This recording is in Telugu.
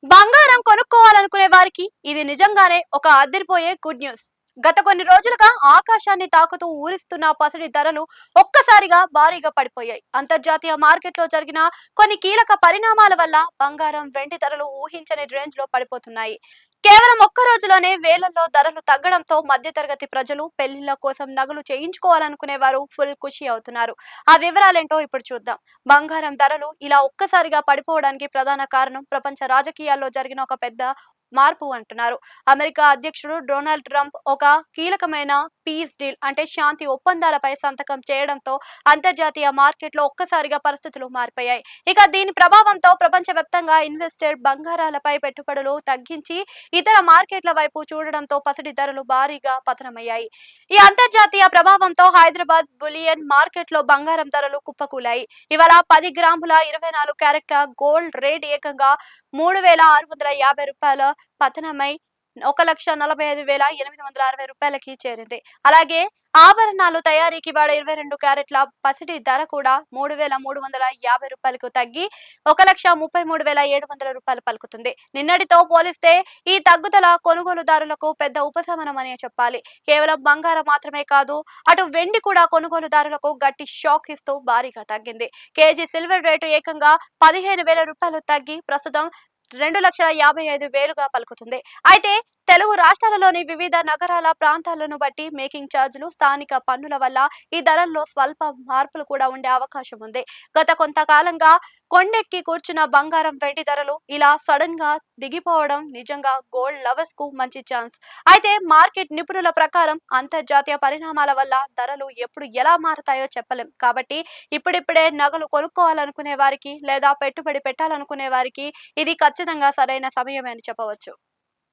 బంగారం కొనుక్కోవాలనుకునే వారికి ఇది నిజంగానే ఒక అదిరిపోయే గుడ్ న్యూస్. గత కొన్ని రోజులుగా ఆకాశాన్ని తాకుతూ ఊరిస్తున్న పసిడి ధరలు ఒక్కసారిగా భారీగా పడిపోయాయి. అంతర్జాతీయ మార్కెట్లో జరిగిన కొన్ని కీలక పరిణామాల వల్ల బంగారం, వెండి ధరలు ఊహించని రేంజ్ లో పడిపోతున్నాయి. కేవలం ఒక్క రోజులోనే వేలల్లో ధరలు తగ్గడంతో మధ్యతరగతి ప్రజలు పెళ్లిళ్ల కోసం నగలు చేయించుకోవాలనుకునే వారు ఫుల్ ఖుషి అవుతున్నారు. ఆ వివరాలేంటో ఇప్పుడు చూద్దాం. బంగారం ధరలు ఇలా ఒక్కసారిగా పడిపోవడానికి ప్రధాన కారణం ప్రపంచ రాజకీయాల్లో జరిగిన ఒక పెద్ద మార్పు అంటున్నారు. అమెరికా అధ్యక్షుడు డొనాల్డ్ ట్రంప్ ఒక కీలకమైన పీస్ డీల్ అంటే శాంతి ఒప్పందాలపై సంతకం చేయడంతో అంతర్జాతీయ మార్కెట్లో ఒక్కసారిగా పరిస్థితులు మారిపోయాయి. ఇక దీని ప్రభావంతో ప్రపంచవ్యాప్తంగా ఇన్వెస్టర్ బంగారాలపై పెట్టుబడులు తగ్గించి ఇతర మార్కెట్ల వైపు చూడడంతో పసిడి ధరలు భారీగా పతనమయ్యాయి. ఈ అంతర్జాతీయ ప్రభావంతో హైదరాబాద్ బులియన్ మార్కెట్ లో బంగారం ధరలు కుప్పకూలాయి. ఇవాళ 10 గ్రాముల 24 క్యారెట్ల గోల్డ్ రేట్ ఏకంగా రూ. 3,650 పతనమై 1,45,860 చేరింది. అలాగే ఆభరణాలు తయారీకి వాడే 22 క్యారెట్ల పసిడి ధర కూడా రూ. 3,350 తగ్గి 1,33,700 పలుకుతుంది. నిన్నటితో పోలిస్తే ఈ తగ్గుదల కొనుగోలుదారులకు పెద్ద ఉపశమనమనే చెప్పాలి. కేవలం బంగారం మాత్రమే కాదు, అటు వెండి కూడా కొనుగోలుదారులకు గట్టి షాక్ ఇస్తూ భారీగా తగ్గింది. కేజీ సిల్వర్ రేటు ఏకంగా రూ. 15,000 తగ్గి ప్రస్తుతం 2,55,000 పలుకుతుంది. అయితే తెలుగు రాష్ట్రాలలోని వివిధ నగరాల ప్రాంతాలను బట్టి మేకింగ్ ఛార్జీలు, స్థానిక పన్నుల వల్ల ఈ ధరల్లో స్వల్ప మార్పులు కూడా ఉండే అవకాశం ఉంది. గత కొంతకాలంగా కొండెక్కి కూర్చున్న బంగారం, వెండి ధరలు ఇలా సడన్ గా దిగిపోవడం నిజంగా గోల్డ్ లవర్స్ కు మంచి ఛాన్స్. అయితే మార్కెట్ నిపుణుల ప్రకారం అంతర్జాతీయ పరిణామాల వల్ల ధరలు ఎప్పుడు ఎలా మారతాయో చెప్పలేం. కాబట్టి ఇప్పుడిప్పుడే నగలు కొనుక్కోవాలనుకునే వారికి లేదా పెట్టుబడి పెట్టాలనుకునే వారికి ఇది ఖచ్చితంగా సరైన సమయమే అని చెప్పవచ్చు.